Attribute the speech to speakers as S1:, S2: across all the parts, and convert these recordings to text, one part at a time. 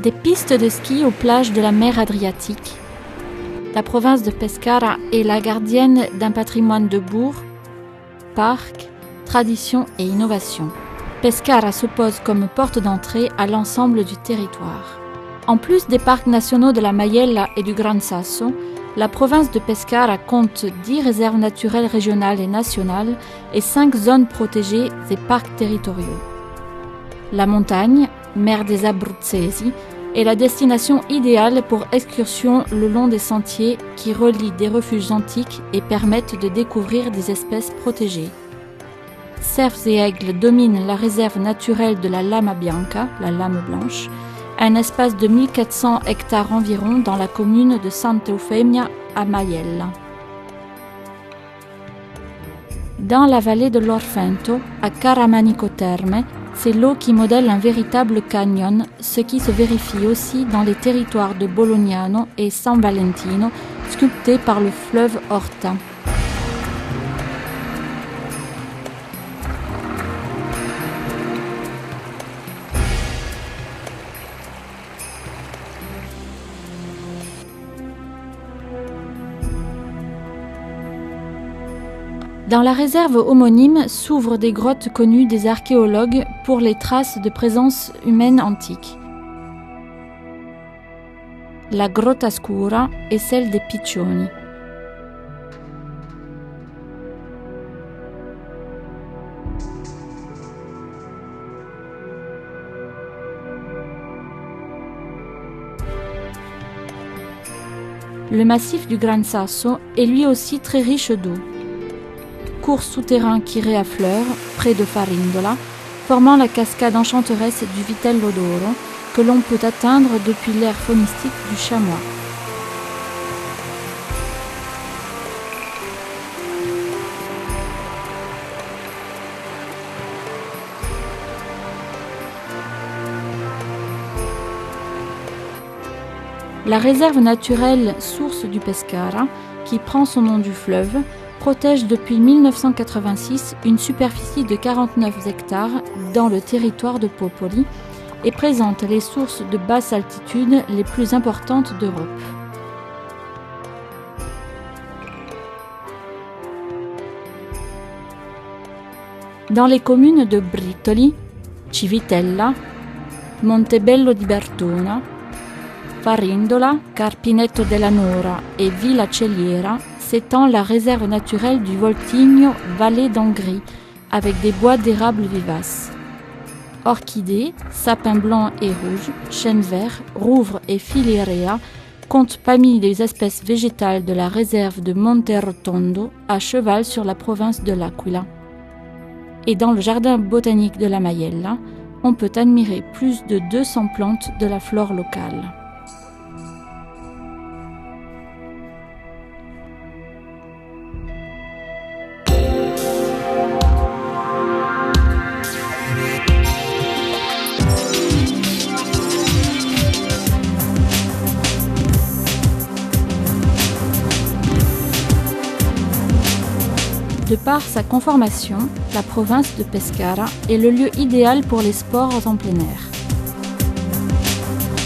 S1: Des pistes de ski aux plages de la mer Adriatique. La province de Pescara est la gardienne d'un patrimoine de bourgs, parcs, traditions et innovations. Pescara se pose comme porte d'entrée à l'ensemble du territoire. En plus des parcs nationaux de la Maiella et du Gran Sasso, la province de Pescara compte 10 réserves naturelles régionales et nationales et 5 zones protégées et parcs territoriaux. La montagne, mer des Abruzzesi, est la destination idéale pour excursions le long des sentiers qui relient des refuges antiques et permettent de découvrir des espèces protégées. Cerfs et aigles dominent la réserve naturelle de la Lama Bianca, la lame blanche, un espace de 1400 hectares environ dans la commune de Santa Eufemia à Maiella. Dans la vallée de l'Orfento, à Caramanico Terme, c'est l'eau qui modèle un véritable canyon, ce qui se vérifie aussi dans les territoires de Bolognano et San Valentino, sculptés par le fleuve Orta. Dans la réserve homonyme s'ouvrent des grottes connues des archéologues pour les traces de présence humaine antique. La Grotta Scura est celle des Piccioni. Le massif du Gran Sasso est lui aussi très riche d'eau. Cours souterrain qui réaffleure, près de Farindola, formant la cascade enchanteresse du Vitello d'Oro, que l'on peut atteindre depuis l'aire faunistique du Chamois. La réserve naturelle source du Pescara, qui prend son nom du fleuve, protège depuis 1986 une superficie de 49 hectares dans le territoire de Popoli et présente les sources de basse altitude les plus importantes d'Europe. Dans les communes de Britoli, Civitella, Montebello di Bertona, Farindola, Carpinetto della Nora et Villa Celiera s'étend la réserve naturelle du Voltigno Vallée d'Angri, avec des bois d'érable vivaces. Orchidées, sapins blancs et rouges, chênes verts, rouvres et filerea comptent parmi les espèces végétales de la réserve de Monterotondo, à cheval sur la province de l'Aquila. Et dans le jardin botanique de la Maiella, on peut admirer plus de 200 plantes de la flore locale. De par sa conformation, la province de Pescara est le lieu idéal pour les sports en plein air.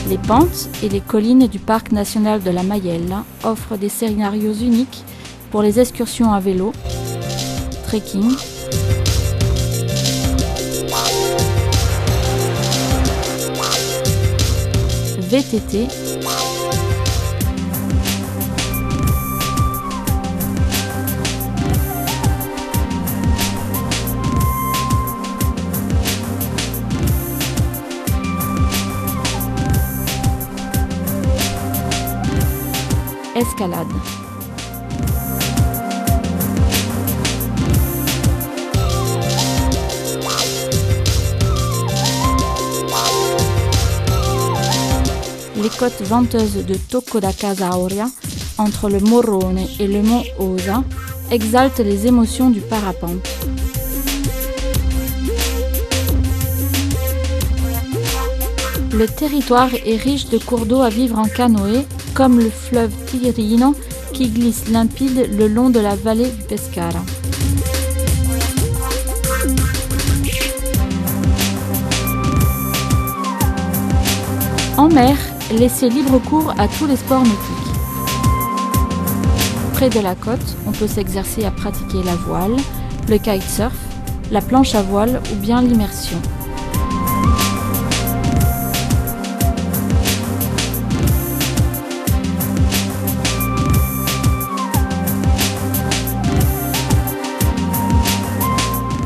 S1: Les pentes et les collines du parc national de la Maiella offrent des scénarios uniques pour les excursions à vélo, trekking, VTT, escalade. Les côtes venteuses de Tocco da Casauria, entre le Morrone et le mont Osa, exaltent les émotions du parapente. Le territoire est riche de cours d'eau à vivre en canoë, comme le fleuve Tirino qui glisse limpide le long de la vallée du Pescara. En mer, laissez libre cours à tous les sports nautiques. Près de la côte, on peut s'exercer à pratiquer la voile, le kitesurf, la planche à voile ou bien l'immersion.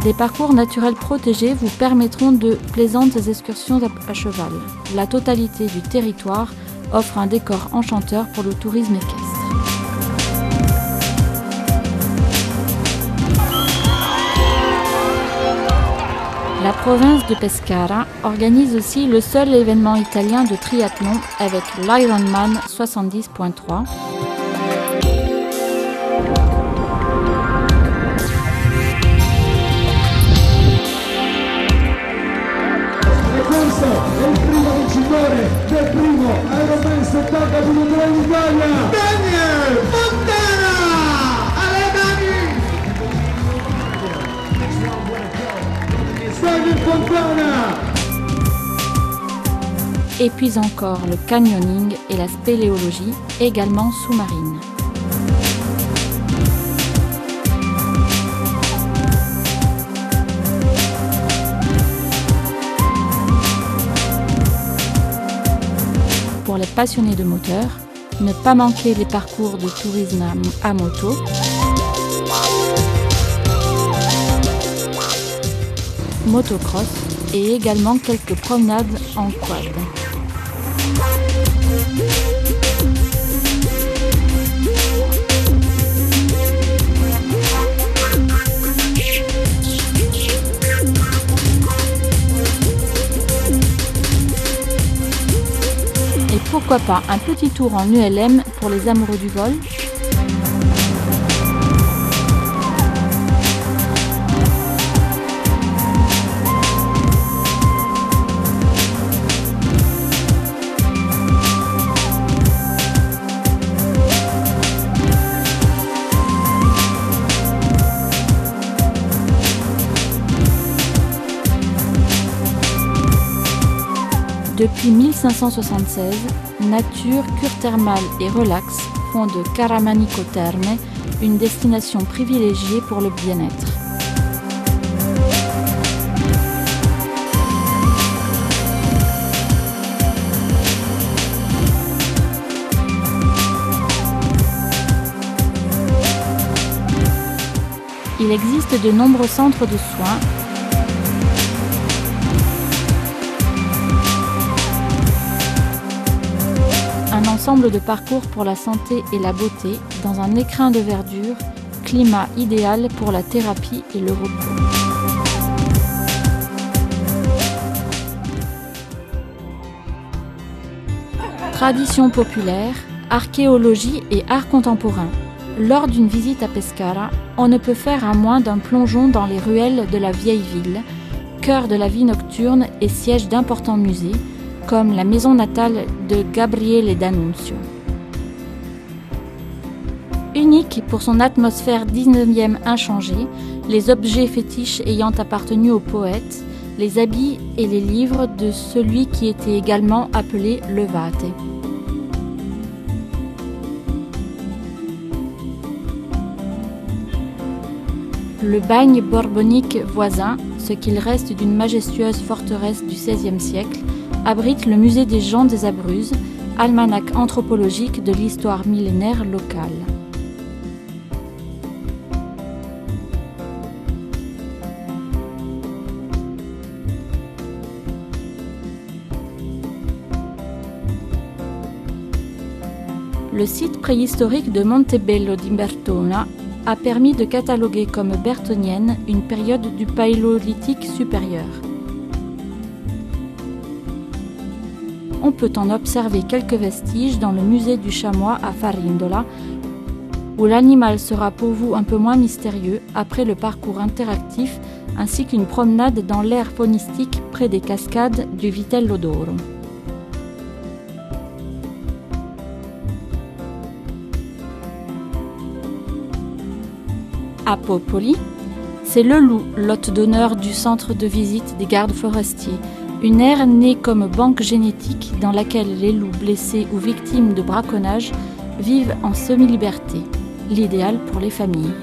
S1: Des parcours naturels protégés vous permettront de plaisantes excursions à cheval. La totalité du territoire offre un décor enchanteur pour le tourisme équestre. La province de Pescara organise aussi le seul événement italien de triathlon avec l'Ironman 70.3.
S2: Il primo vincitore del primo Ironman 70.3 in Italia, Daniel Fontana! Ale Dani! Daniel Fontana!
S1: Et puis encore le canyoning et la spéléologie, également sous-marine. Pour les passionnés de moteur, ne pas manquer les parcours de tourisme à moto, motocross et également quelques promenades en quad. Et pourquoi pas un petit tour en ULM pour les amoureux du vol ? Depuis 1576, nature, cure thermale et relax font de Caramanico Terme une destination privilégiée pour le bien-être. Il existe de nombreux centres de soins un ensemble de parcours pour la santé et la beauté dans un écrin de verdure, climat idéal pour la thérapie et le repos. Tradition populaire, archéologie et art contemporain. Lors d'une visite à Pescara, on ne peut faire à moins d'un plongeon dans les ruelles de la vieille ville, cœur de la vie nocturne et siège d'importants musées, comme la maison natale de Gabriele D'Annunzio. Unique pour son atmosphère 19e inchangée, les objets fétiches ayant appartenu au poète, les habits et les livres de celui qui était également appelé Levate. Le bagne borbonique voisin, ce qu'il reste d'une majestueuse forteresse du XVIe siècle, abrite le musée des gens des Abruzzes, almanach anthropologique de l'histoire millénaire locale. Le site préhistorique de Montebello di Bertona a permis de cataloguer comme bertonienne une période du Paléolithique supérieur. On peut en observer quelques vestiges dans le musée du chamois à Farindola, où l'animal sera pour vous un peu moins mystérieux après le parcours interactif ainsi qu'une promenade dans l'aire faunistique près des cascades du Vitello d'Oro. À Popoli, c'est le loup, l'hôte d'honneur du centre de visite des gardes forestiers, Une aire née comme banque génétique dans laquelle les loups blessés ou victimes de braconnage vivent en semi-liberté, l'idéal pour les familles.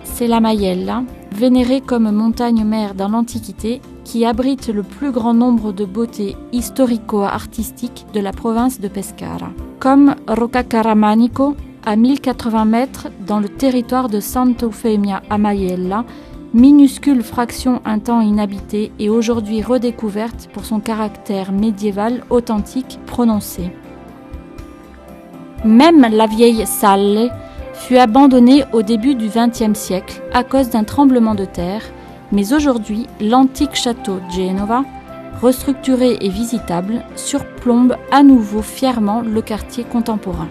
S1: C'est la Maiella, vénérée comme montagne-mère dans l'Antiquité, qui abrite le plus grand nombre de beautés historico-artistiques de la province de Pescara, comme Roccacaramanico, à 1080 mètres dans le territoire de Sant'Eufemia a Maiella, minuscule fraction un temps inhabitée et aujourd'hui redécouverte pour son caractère médiéval authentique prononcé. Même la vieille Salle fut abandonnée au début du XXe siècle à cause d'un tremblement de terre, mais aujourd'hui l'antique château Genova, restructuré et visitable, surplombe à nouveau fièrement le quartier contemporain.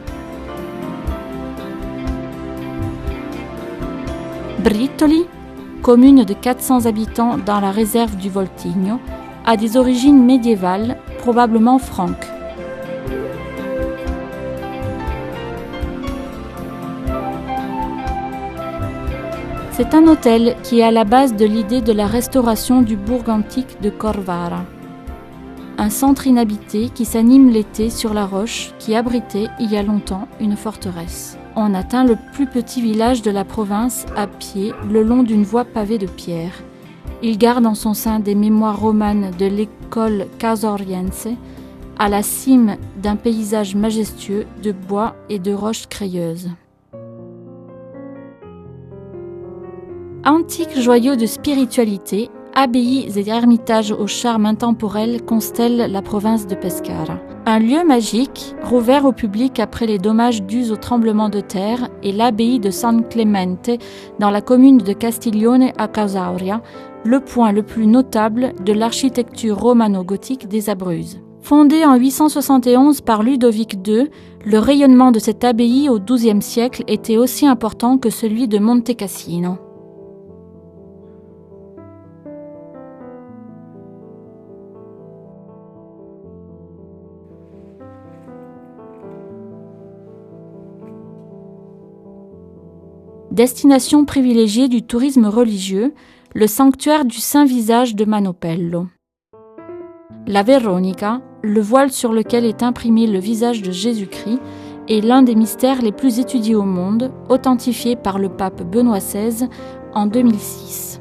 S1: Brittoli, commune de 400 habitants dans la réserve du Voltigno, a des origines médiévales, probablement franques. C'est un hôtel qui est à la base de l'idée de la restauration du bourg antique de Corvara. Un centre inhabité qui s'anime l'été sur la roche qui abritait il y a longtemps une forteresse. On atteint le plus petit village de la province à pied le long d'une voie pavée de pierre. Il garde en son sein des mémoires romanes de l'école casoriense à la cime d'un paysage majestueux de bois et de roches crayeuses. Antique joyau de spiritualité, abbayes et ermitages au charme intemporel constellent la province de Pescara. Un lieu magique, rouvert au public après les dommages dus au tremblement de terre, est l'abbaye de San Clemente dans la commune de Castiglione a Casauria, le point le plus notable de l'architecture romano-gothique des Abruzzes. Fondée en 871 par Ludovic II, le rayonnement de cette abbaye au XIIe siècle était aussi important que celui de Monte Cassino. Destination privilégiée du tourisme religieux, le sanctuaire du Saint-Visage de Manopello. La Veronica, le voile sur lequel est imprimé le visage de Jésus-Christ, est l'un des mystères les plus étudiés au monde, authentifié par le pape Benoît XVI en 2006.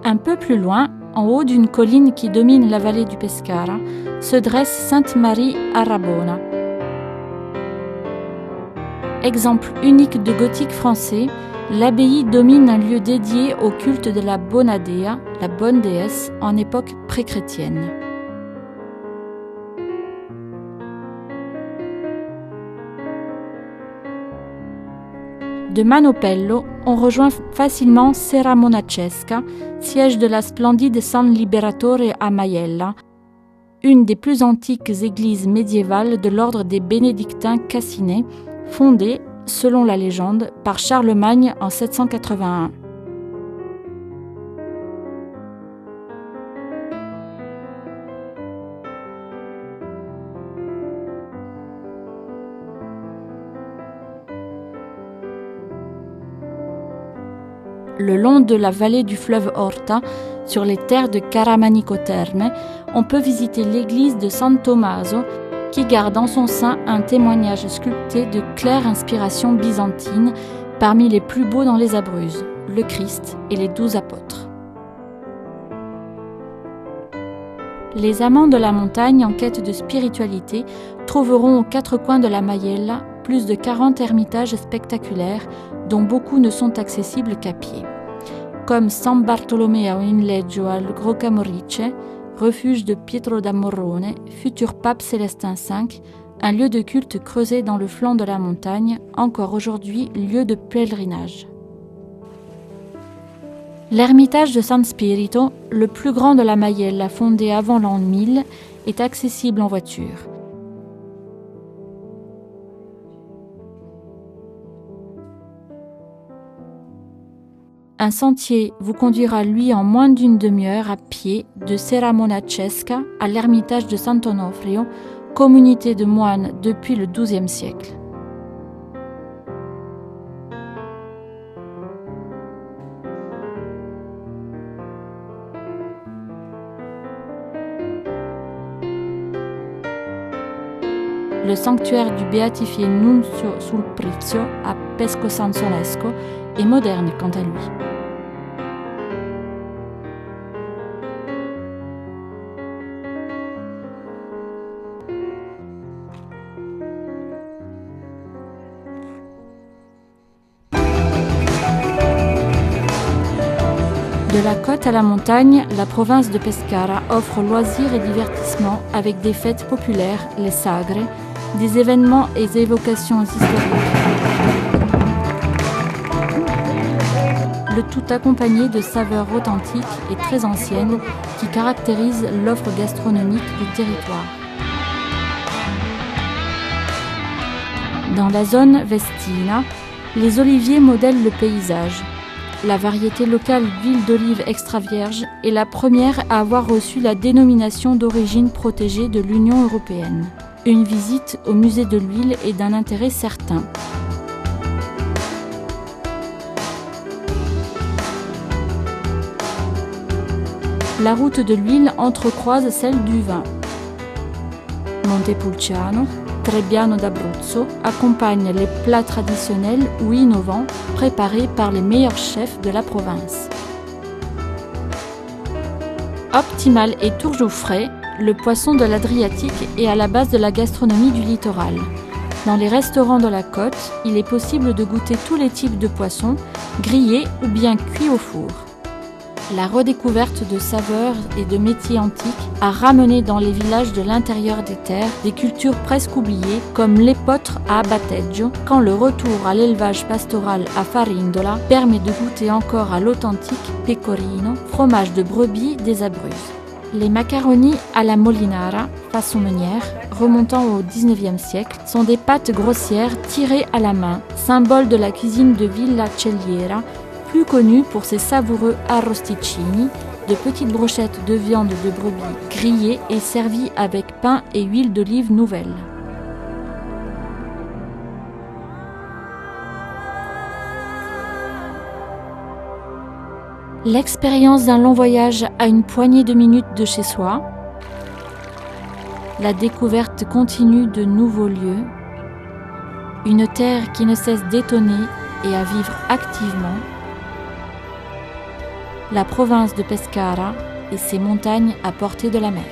S1: Un peu plus loin, en haut d'une colline qui domine la vallée du Pescara, se dresse Sainte-Marie a Rabona. Exemple unique de gothique français, l'abbaye domine un lieu dédié au culte de la Bona Dea, la bonne déesse, en époque pré-chrétienne. De Manopello, on rejoint facilement Serra Monacesca, siège de la splendide San Liberatore a Maiella, une des plus antiques églises médiévales de l'ordre des bénédictins cassinais, fondée, selon la légende, par Charlemagne en 781. Le long de la vallée du fleuve Orta, sur les terres de Caramanico Terme, on peut visiter l'église de San Tommaso, qui garde en son sein un témoignage sculpté de claire inspiration byzantine, parmi les plus beaux dans les Abruzzes, le Christ et les 12 apôtres. Les amants de la montagne en quête de spiritualité trouveront aux quatre coins de la Maiella plus de 40 ermitages spectaculaires, dont beaucoup ne sont accessibles qu'à pied, comme San Bartolomeo in Leggio al Groccamorice, refuge de Pietro da Morrone, futur pape Célestin V, un lieu de culte creusé dans le flanc de la montagne, encore aujourd'hui lieu de pèlerinage. L'ermitage de San Spirito, le plus grand de la Maiella fondé avant l'an 1000, est accessible en voiture. Un sentier vous conduira, lui, en moins d'une demi-heure à pied de Serra Monacesca à l'ermitage de Sant'Onofrio, communauté de moines depuis le XIIe siècle. le sanctuaire du béatifié Nunzio Sulprizio à Pesco San Solesco est moderne quant à lui. De la côte à la montagne, la province de Pescara offre loisirs et divertissements avec des fêtes populaires, les sagres, des événements et évocations historiques. Le tout accompagné de saveurs authentiques et très anciennes qui caractérisent l'offre gastronomique du territoire. Dans la zone Vestina, les oliviers modèlent le paysage. La variété locale d'huile d'olive extra vierge est la première à avoir reçu la dénomination d'origine protégée de l'Union européenne. Une visite au musée de l'huile est d'un intérêt certain. La route de l'huile entrecroise celle du vin. Montepulciano, Trebbiano d'Abruzzo accompagne les plats traditionnels ou innovants préparés par les meilleurs chefs de la province. Optimal et toujours frais, le poisson de l'Adriatique est à la base de la gastronomie du littoral. Dans les restaurants de la côte, il est possible de goûter tous les types de poissons, grillés ou bien cuits au four. La redécouverte de saveurs et de métiers antiques a ramené dans les villages de l'intérieur des terres des cultures presque oubliées comme l'épeautre à Bateggio, quand le retour à l'élevage pastoral à Farindola permet de goûter encore à l'authentique pecorino, fromage de brebis des Abruzzes. Les macaronis à la molinara, façon meunière, remontant au XIXe siècle, sont des pâtes grossières tirées à la main, symbole de la cuisine de Villa Celliera, plus connu pour ses savoureux arrosticini, de petites brochettes de viande de brebis grillées et servies avec pain et huile d'olive nouvelle. L'expérience d'un long voyage à une poignée de minutes de chez soi, la découverte continue de nouveaux lieux, une terre qui ne cesse d'étonner et à vivre activement, la province de Pescara et ses montagnes à portée de la mer.